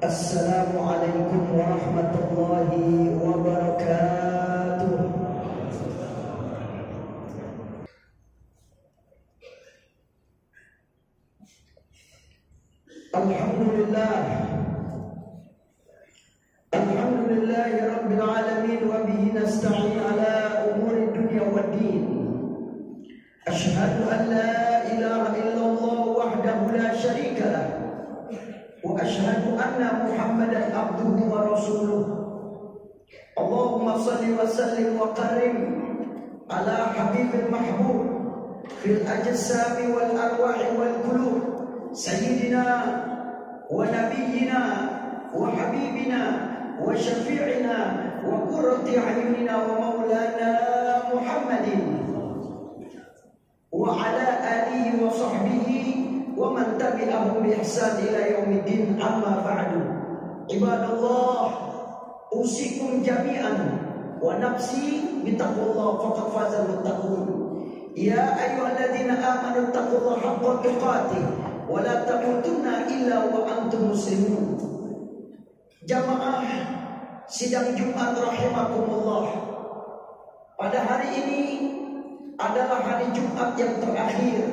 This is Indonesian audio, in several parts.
Assalamualaikum warahmatullahi wabarakatuh. Alhamdulillah, alhamdulillahi rabbil alamin, wa bihi nasta'in ala umuri dunya waddin. Ashhadu an la ilaha illallah wahdahu la syarika lah, wa ashhadu anna Muhammadan abduhu wa rasuluh. Allahumma salli wa sallim wa karim ala habibil mahbub fil ajsami wal arwahi wal qulub, sayyidina wa nabiyyina wa habibina wa syafi'ina wa qurrati a'yunina wa maulana Muhammadin wa ala alihi wa sahbihi wa man tabi'ahum bi ihsan ila yaumiddin, amma ba'du. Ibadallah, usikum jami'an wa nafsi bittaqullah faqad fazal muttaqun. Ya ayyuhalladzina amanu taqullaha haqqa tuqatih wa la tamutunna illa wa antum muslimun. Jamaah sidang Jumat rahimakumullah, pada hari ini adalah hari Jumat yang terakhir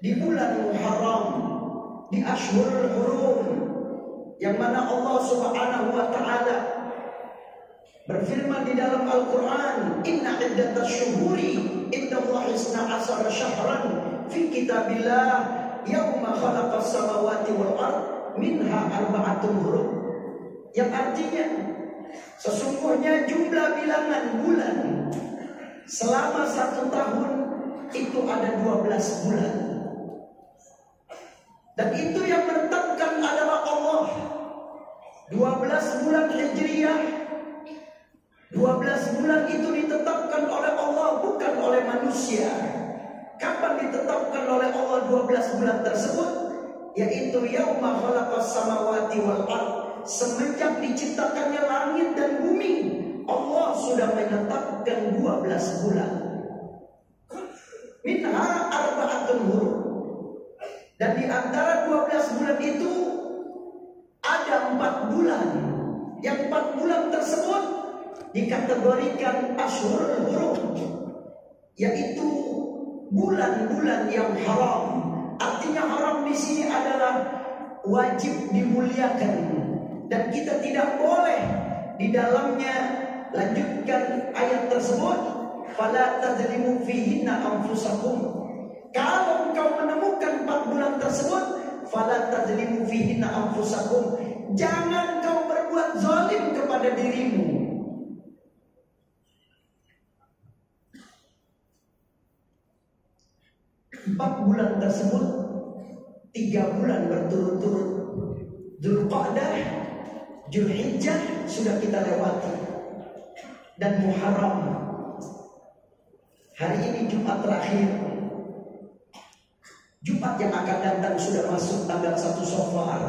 di bulan Muharram, di Ashhurul Hurum, yang mana Allah Subhanahu wa taala berfirman di dalam Al-Qur'an, "Inna iddatash syuhuri indallahi 12 syahran fi kitabillah yauma khalaqas samawati wal ard minha arba'atun hurum." Yang artinya sesungguhnya jumlah bilangan bulan selama 1 tahun itu ada 12 bulan. Dan itu yang menetapkan adalah Allah. 12 bulan Hijriyah, 12 bulan itu ditetapkan oleh Allah, bukan oleh manusia. Kapan ditetapkan oleh Allah 12 bulan tersebut? Yaitu yauma khalaqas samawati wal ard, semenjak diciptakannya langit dan bumi, Allah sudah menetapkan 12 bulan. Minha arba'atun hurum. Dan di antara 12 bulan itu ada 4 bulan. Yang 4 bulan tersebut dikategorikan Ashhurul Hurum, yaitu bulan-bulan yang haram. Artinya haram di sini adalah wajib dimuliakan, dan kita tidak boleh di dalamnya. Lanjutkan ayat tersebut, fala tadzlimu fihinna anfusakum. Kalau engkau menemukan 4 bulan tersebut, fala tadzlimu fihinna anfusakum, jangan kau berbuat zalim kepada dirimu. Empat bulan tersebut 3 bulan berturut-turut. Dzulqa'dah, Dzulhijjah sudah kita lewati, dan Muharram. Hari ini Jumat terakhir. Jumat yang akan datang sudah masuk tanggal 1 Safar.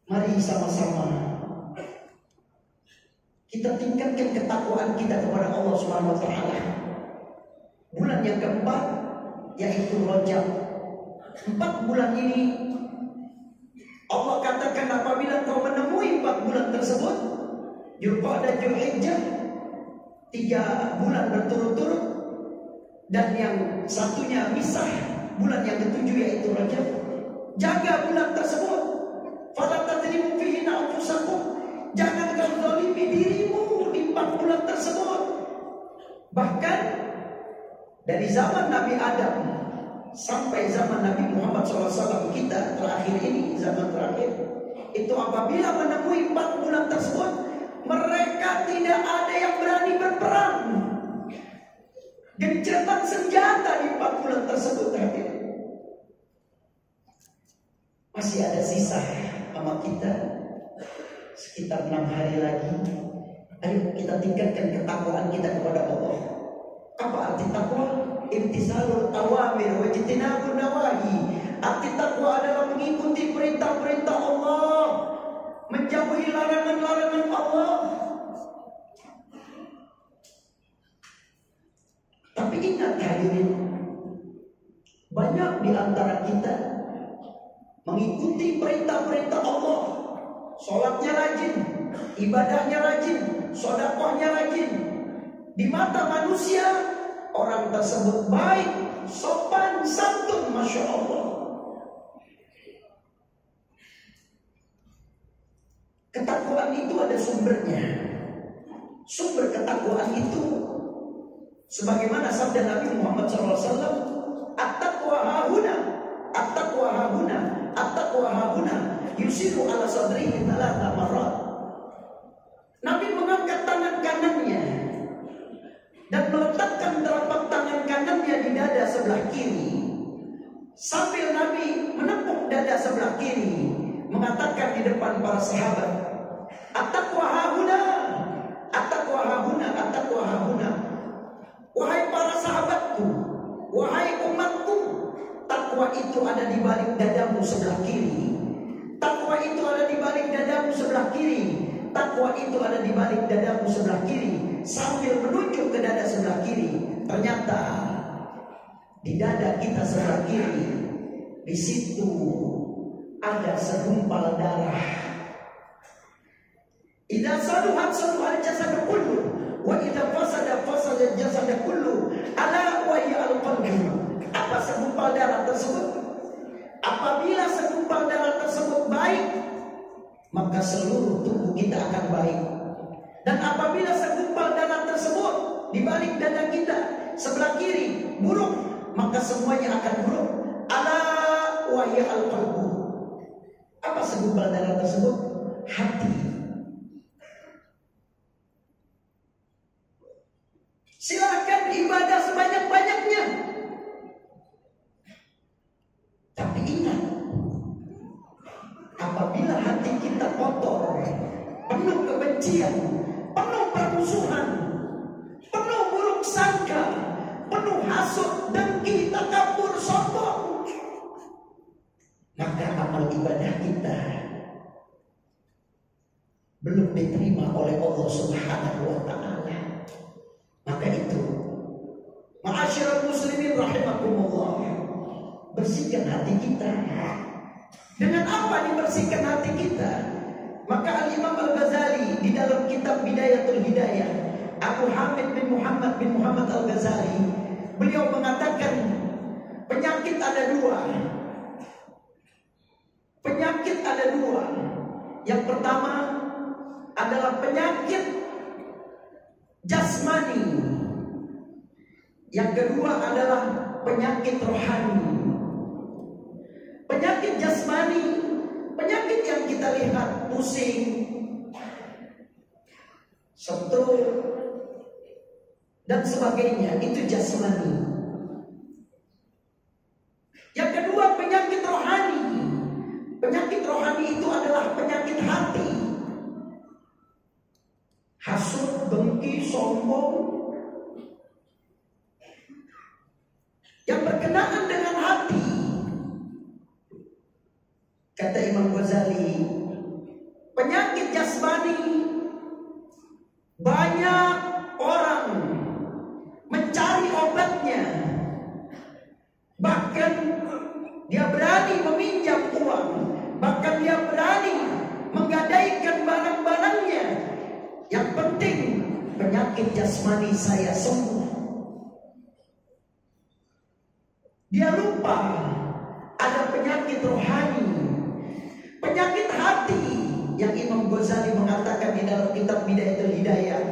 Mari sama-sama kita tingkatkan ketakwaan kita kepada Allah Subhanahu wa taala. Bulan yang keempat yaitu Rajab. 4 bulan ini Allah katakan, apabila kau menemui 4 bulan tersebut, Dzulqa'dah, Dzulhijjah, 3 bulan berturut-turut, dan yang satunya misah, bulan yang ke-7 yaitu Rajab. Jaga bulan tersebut. Fala tadzlimu fihinna anfusakum, jangan kau zalimi dirimu di 4 bulan tersebut. Bahkan dari zaman Nabi Adam sampai zaman Nabi Muhammad SAW, kita terakhir ini, zaman terakhir itu, apabila menemui 4 bulan tersebut, mereka tidak ada yang berani berperang. Gencatan senjata di 4 bulan tersebut terakhir. Masih ada sisa sama kita sekitar 6 hari lagi. Ayo kita tingkatkan ketakwaan kita kepada Allah. Apa arti takwa? Imtisalul awamir wa ijtinabun nawahi. Arti takwa adalah mengikuti perintah-perintah Allah, menjauhi larangan-larangan Allah. Tapi ingat hadirin, banyak di antara kita mengikuti perintah-perintah Allah, sholatnya rajin, ibadahnya rajin, sedekahnya rajin. Di mata manusia, orang tersebut baik, sopan, santun, Masya Allah. Ketakwaan itu ada sumbernya. Sumber ketakwaan itu sebagaimana sabda Nabi Muhammad SAW, at-taqwa hahuna, at-taqwa hahuna, at-taqwa hahuna, yusiru ala sadrihi thalatha marrat. Nabi mengangkat tangan kanannya dan meletakkan telapak tangan kanannya di dada sebelah kiri, sambil Nabi menepuk dada sebelah kiri, mengatakan di depan para sahabat, at-taqwa hahuna, at-taqwa hahuna, at-taqwa hahuna. Wahai para sahabatku, wahai umatku, takwa itu ada di balik dadamu sebelah kiri. Takwa itu ada di balik dadamu sebelah kiri. Takwa itu ada di balik dadamu sebelah kiri. Sambil menunjuk ke dada sebelah kiri, ternyata di dada kita sebelah kiri, di situ ada segumpal darah. Idza saluhat saluhal jasad kullu, wa idza fasada fasada jasad kullu, ala wa hiya al-qalbu. Apa segumpal darah tersebut? Apabila segumpal darah tersebut baik, maka seluruh tubuh kita akan baik. Dan apabila segumpal darah tersebut di balik dada kita sebelah kiri buruk, maka semuanya akan buruk. Ala wa hiya al-qalbu. Apa segumpal darah tersebut? Hati. Silakan ibadah sebanyak-banyaknya, tapi ingat, apabila hati kita kotor, penuh kebencian, penuh permusuhan, penuh buruk sangka, penuh hasud, dengki, takabur, sombong, maka amal ibadah kita belum diterima oleh Allah Subhanahu wa Ta'ala. Maka itu, ma'asyiral muslimin rahimakumullah, bersihkan hati kita. Dengan apa dibersihkan hati kita? Maka Al-Imam Al-Ghazali di dalam kitab Bidayatul Hidayah, Abu Hamid bin Muhammad Al-Ghazali, beliau mengatakan penyakit ada dua. Penyakit ada dua. Yang pertama adalah penyakit jasmani. Yang kedua adalah penyakit rohani. Penyakit jasmani, penyakit yang kita lihat, pusing, stroke, dan sebagainya, itu jasmani. Yang kedua penyakit rohani. Penyakit rohani itu adalah penyakit hati. Hasud, dengki, sombong, yang berkenaan dengan hati. Kata Imam Ghazali, penyakit jasmani banyak orang mencari obatnya. Bahkan dia berani meminjam uang, bahkan dia berani menggadaikan barang-barangnya. Yang penting penyakit jasmani saya sembuh. Dia lupa ada penyakit rohani, penyakit hati yang Imam Ghazali mengatakan di dalam kitab Bidayatul Hidayah.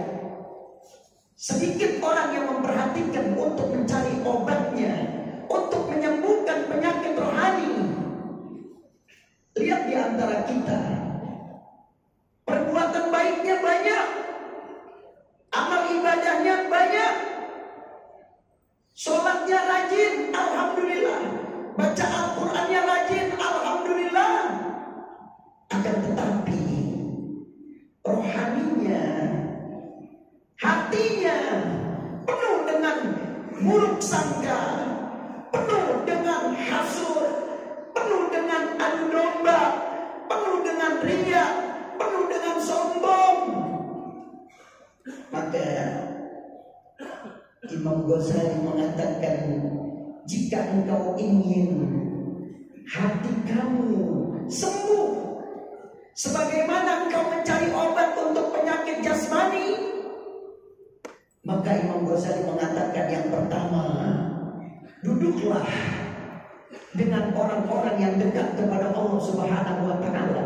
Sedikit orang yang memperhatikan untuk mencari obatnya, untuk menyembuhkan penyakit rohani. Lihat di antara kita, perbuatan baiknya banyak, amal ibadahnya banyak, sholatnya rajin, alhamdulillah, baca Al-Qurannya rajin, alhamdulillah. Akan tetapi rohaninya, hatinya penuh dengan buruk sangka, penuh dengan hasud, penuh dengan adu domba, penuh dengan riya, penuh dengan sombong. Maka Imam Ghazali mengatakan, jika engkau ingin hati kamu Sebagaimana engkau mencari obat untuk penyakit jasmani, maka Imam Ghazali mengatakan yang pertama, duduklah dengan orang-orang yang dekat kepada Allah Subhanahu wa Ta'ala.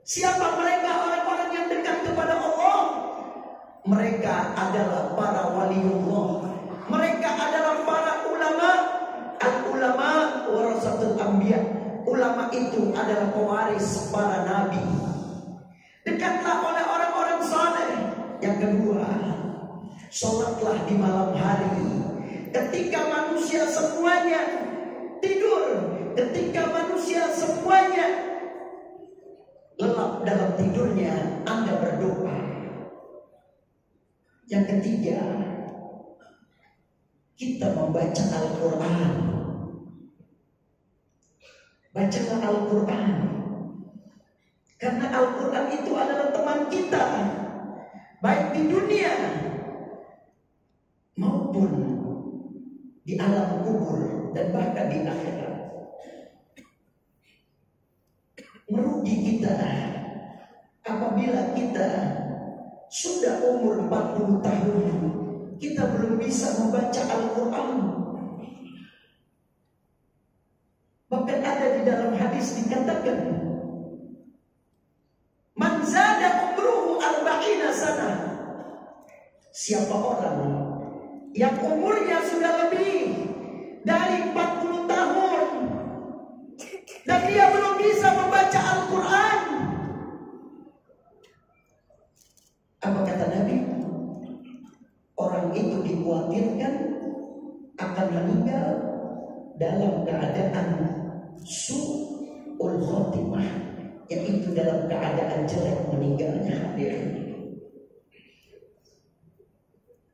Siapa mereka orang-orang yang dekat kepada Allah? Mereka adalah para waliullah. Mereka adalah para ulama. Al-ulama warasatul anbiya. Ulama itu adalah pewaris para nabi. Dekatlah oleh orang-orang saleh. Yang kedua, sholatlah di malam hari. Ketika manusia semuanya tidur, ketika manusia semuanya lelap dalam tidurnya, Anda berdoa. Yang ketiga, kita membaca Al-Quran. Bacalah Al-Quran, karena Al-Quran itu adalah teman kita, baik di dunia maupun di alam kubur dan bahkan di akhirat. Merugi kita apabila kita sudah umur 40 tahun kita belum bisa membaca Al-Quran. Bahkan ada di dalam hadis dikatakan, man zada umruhu arba'ina sana. Siapa orang yang umurnya sudah lebih dari 40 tahun dan dia belum bisa membaca Al-Quran, apa kata Nabi? Orang itu dikhawatirkan akan meninggal dalam keadaan su'ul khotimah, yaitu dalam keadaan jelek meninggalnya. Hadirin,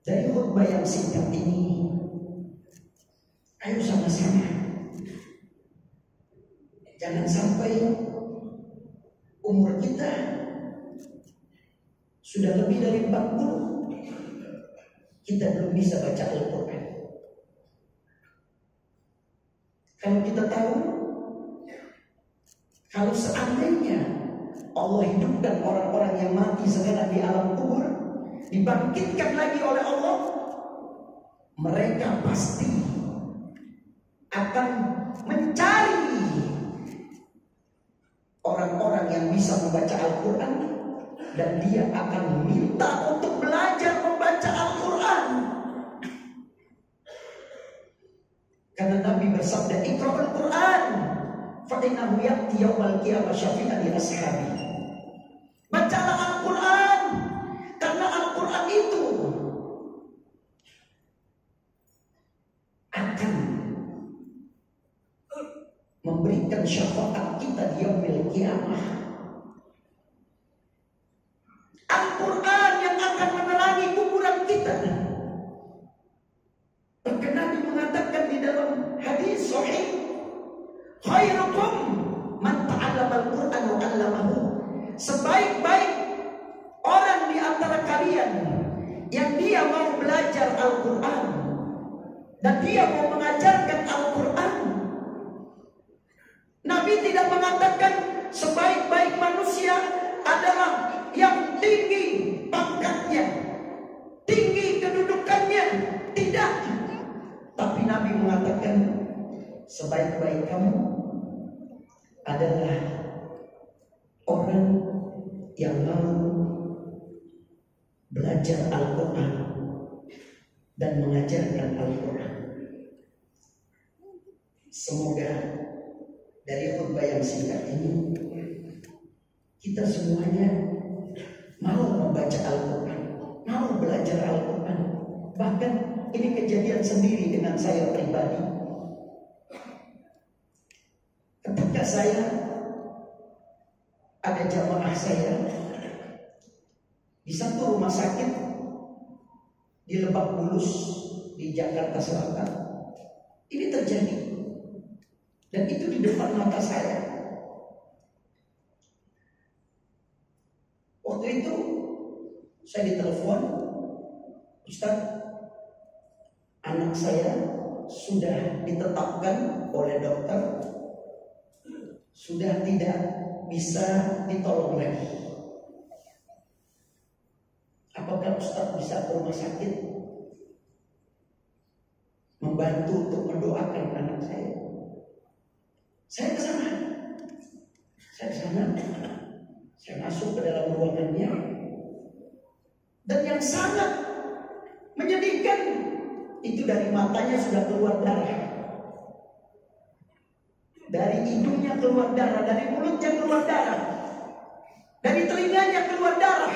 dari khutbah yang singkat ini, ayo sama-sama, jangan sampai umur kita sudah lebih dari 40 kita belum bisa baca Al-Quran. Kalau kita tahu, kalau seandainya Allah hidupkan orang-orang yang mati sekarang di alam kubur, dibangkitkan lagi oleh Allah, mereka pasti akan mencari orang-orang yang bisa membaca Al-Quran, dan dia akan minta untuk belajar membaca Al-Quran. Karena Nabi bersabda, Iqra'ul Quran fa innahu ya'ti yaumal qiyamah syafi'an li ashabi. Bacalah Al-Quran, karena Al-Quran itu akan memberikan syafaat kita di yaumil qiyamah. Al-Quran yang akan menerangi kuburan kita. Bahkan Nabi mengatakan di dalam hadis sahih, khairukum man ta'allama al-Quran wa 'allamahu. Sebaik-baik orang di antara kalian yang dia mau belajar Al-Quran dan dia mau mengajarkan Al-Quran. Nabi tidak mengatakan sebaik-baik manusia adalah yang tinggi pangkatnya, tinggi kedudukannya. Tidak. Tapi Nabi mengatakan sebaik-baik kamu adalah orang yang mau belajar Al-Quran dan mengajarkan Al-Quran. Semoga dari khutbah yang singkat ini kita semuanya mau membaca Al-Quran, mau belajar Al-Quran. Bahkan ini kejadian sendiri dengan saya pribadi. Ketika saya ada jamaah saya di satu rumah sakit di Lebak Bulus di Jakarta Selatan, ini terjadi, dan itu di depan mata saya. Waktu itu saya ditelepon, Ustaz, anak saya sudah ditetapkan oleh dokter sudah tidak bisa ditolong lagi? Apakah Ustaz bisa ke rumah sakit membantu untuk mendoakan anak saya? Saya ke sana. Saya masuk ke dalam ruangannya, dan yang sangat menyedihkan itu dari matanya sudah keluar darah, dari hidungnya keluar darah, dari mulutnya keluar darah, dari telinganya keluar darah.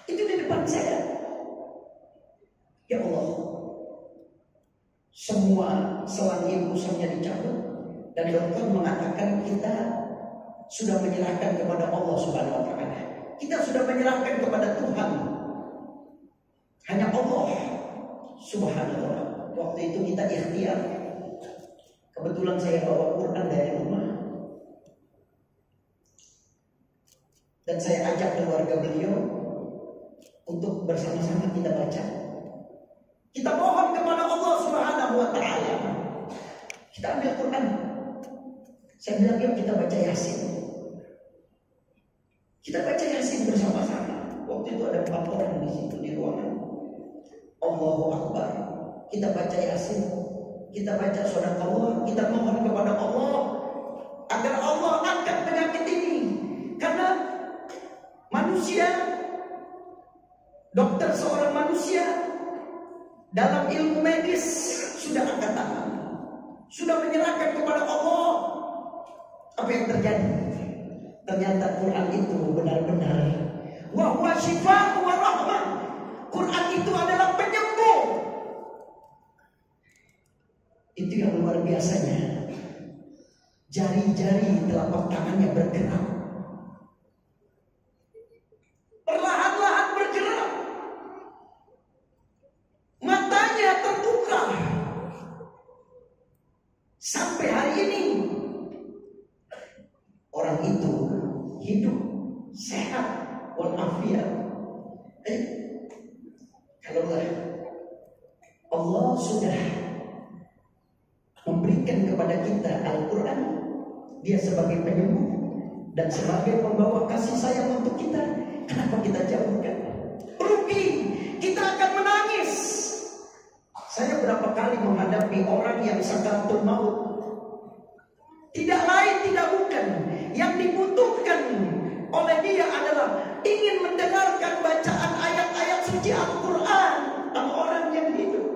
Itu di depan saya. Ya Allah, semua selang impulsannya dicabut, dan dokter mengatakan kita sudah menyerahkan kepada Allah Subhanahu wa Ta'ala. Kita sudah menyerahkan kepada Tuhan. Hanya Allah Subhanahu wa Ta'ala. Waktu itu kita ikhtiar. Kebetulan saya bawa Quran dari rumah, dan saya ajak keluarga beliau untuk bersama-sama kita baca. Kita mohon kepada Allah Subhanahu wa Ta'ala. Kita ambil Quran. Saya bilang, yuk kita baca Yasin. Kita baca Yasin bersama-sama. Waktu itu ada 4 orang di situ di ruangan. Allahu Akbar. Kita baca Yasin. Kita baca Shadaqallah. Kita mohon kepada Allah agar Allah angkat penyakit ini. Karena manusia, dokter seorang manusia dalam ilmu medis sudah angkat tangan, sudah menyerahkan kepada Allah. Apa yang terjadi? Ternyata Quran itu benar-benar wa huwa syifaa wa rahmah. Quran itu adalah penyembuh. Itu yang luar biasanya. Jari-jari telapak tangannya bergerak, perlahan-lahan bergerak. Matanya terbuka. Sampai hari ini orang itu hidup sehat walafiat. Kalaulah Allah sudah memberikan kepada kita Al-Quran, Dia sebagai penyembuh dan sebagai pembawa kasih sayang untuk kita, kenapa kita jauhkan? Rugi, kita akan menangis. Saya berapa kali menghadapi orang yang sakaratul maut. Tidak lain, tidak bukan. Yang dibutuhkan oleh dia adalah ingin mendengarkan bacaan ayat-ayat suci Al-Quran sama orang yang hidup.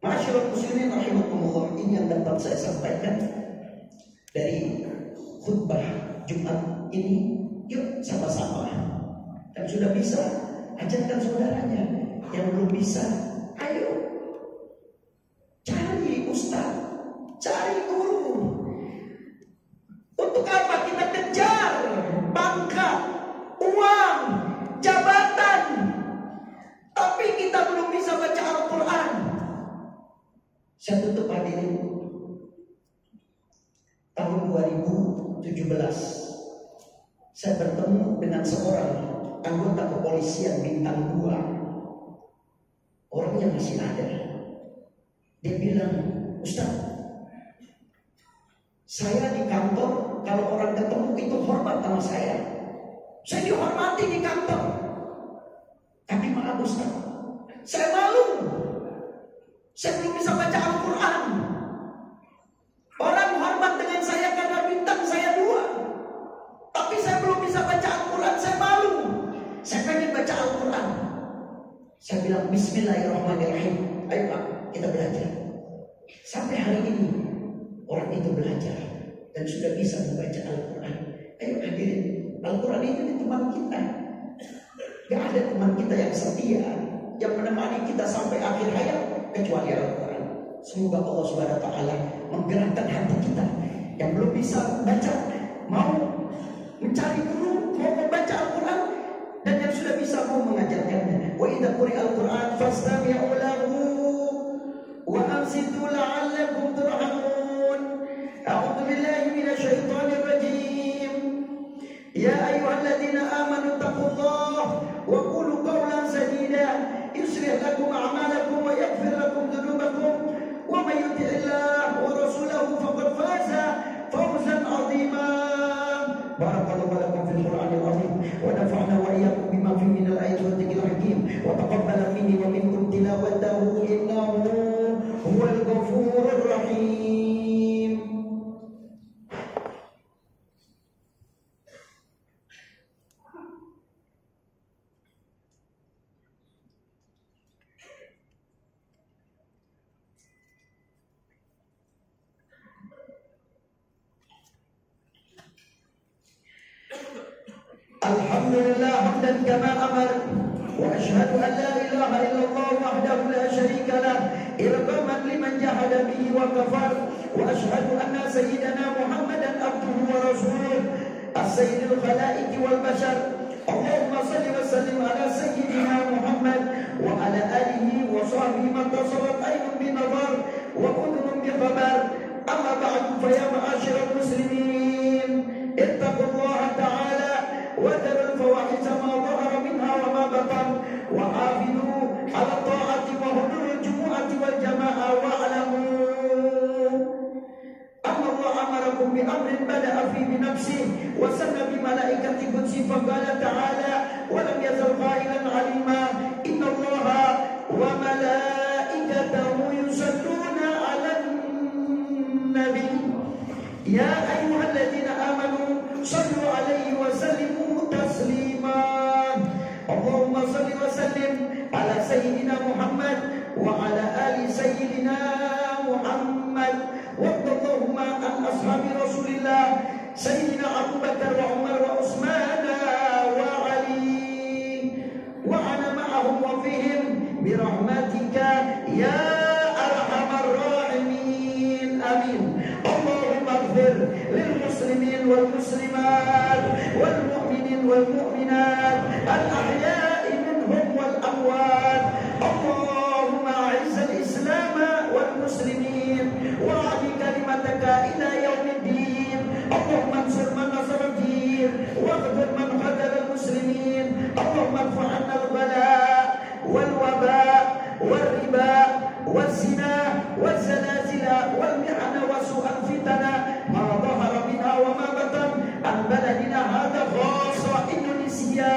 Masyaallah muslimin rahimakumullah, ini yang dapat saya sampaikan dari khutbah Jumat ini. Yuk sama-sama. Dan sudah bisa, ajarkan saudaranya. Yang belum bisa, ayo cari ustaz, cari guru. Untuk apa kita kejar pangkat, uang, jabatan, tapi kita belum bisa baca Al-Quran? Saya tutup hadirin. Tahun 2017 saya bertemu dengan seorang anggota kepolisian bintang 2. Orangnya masih ada. Dia bilang, Ustaz, saya di kantor kalau orang ketemu itu hormat sama saya. Saya dihormati di kantor. Tapi maaf Ustaz, saya malu. Saya belum bisa baca Al-Quran. Orang hormat dengan saya karena bintang saya 2. Tapi saya belum bisa baca Al-Quran, saya malu. Saya pengen baca Al-Quran. Saya bilang Bismillahirrahmanirrahim. Ayo Pak, kita belajar. Sampai hari ini orang itu belajar dan sudah bisa membaca Al-Quran. Ayo hadirin, Al-Quran itu di teman kita. Gak ada teman kita yang setia, yang menemani kita sampai akhir hayat kecuali Al-Quran. Semoga Allah Subhanahu wa Ta'ala menggerakkan hati kita yang belum bisa baca, mau mencari guru, mau membaca Al-Quran, dan yang sudah bisa mau mengajarkannya. Wa idza quri'a Al-Quran fastami'u lahu wa ansitu la'allakum turhamun. A'udzu billahi minasy syaithanir rajim. Ya ayyuhalladzina amanu taqullaha wa qulu qawlan sadida yuslih lakum a'malakum wa yaghfir lakum dhunubakum wa may yuti'illah wa rasulahu faqad faza fawzan ونفعنا وإياكم بما فيه من الآيات والذكر الحكيم وتقبل مني ومنكم تلاوته إنه هو الغفور الرحيم. الحمد لله حمدا كما أمر وأشهد أن لا إله إلا الله وحده لا شريك له إرغاما لمن جحد به وكفر وأشهد أن سيدنا محمدا عبده ورسوله السيد الخلائق والبشر. اللهم صل وسلم على سيدنا محمد وعلى آله وصحبه من اتصلت عين بنظر وأذن بخبر. أما بعد فيا معاشر المسلمين اتقوا الله تعالى وذروا الفواحش ما ظهر منها وما بطن وحافظوا على الطاعة وحضور الجمعة والجماعة واعلموا أن الله أمركم بأمر بدأ فيه بنفسه وسن بملائكة قدسه فقال تعالى ولم يزل قائلا عليما إن الله وملائكته يصلون على النبي يا أيها الذين آمنوا صلوا عليه وسلموا تسليما. اللهم صل وسلم على سيدنا محمد وعلى آل سيدنا محمد وارض اللهم عن أصحاب رسول الله سيدنا أبو بكر وعمر وعثمان وعلي وأنا معهم وفيهم برحمتك يا أرحم الراحمين آمين. اللهم اغفر للمسلمين والمسلمات والمؤمنين والمؤمنات الأحياء منهم والأموات. اللهم أعز الإسلام والمسلمين وأعلي كلمتك إلى يوم الدين. اللهم انصر من نصر الدين واغفر من خذل المسلمين. اللهم ارفع عنا البلاء والوباء والربا والزنا والزلازل والمحن وسوء الفتن ما ظهر منها وما بطن عن بلدنا هذا خاصة إندونيسيا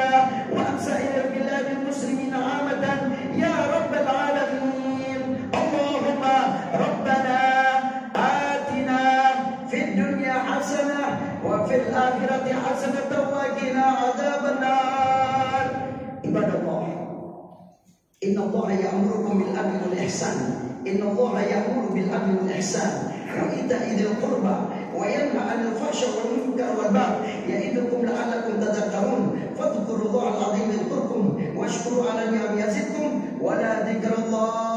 وعن سائر البلاد المسلمين عامة يا رب العالمين. اللهم ربنا آتنا في الدنيا حسنة وفي الآخرة حسنة وقنا عذاب النار. عباد الله إن الله يأمركم بالعدل والإحسان إن الله يأمر بالعدل والإحسان وإيتاء ذي القربى وينهى عن الفحشاء والمنكر والبغي يعظكم لعلكم تذكرون فاذكروا الله العظيم يذكركم واشكروا على نعمه يزدكم ولا ذكر الله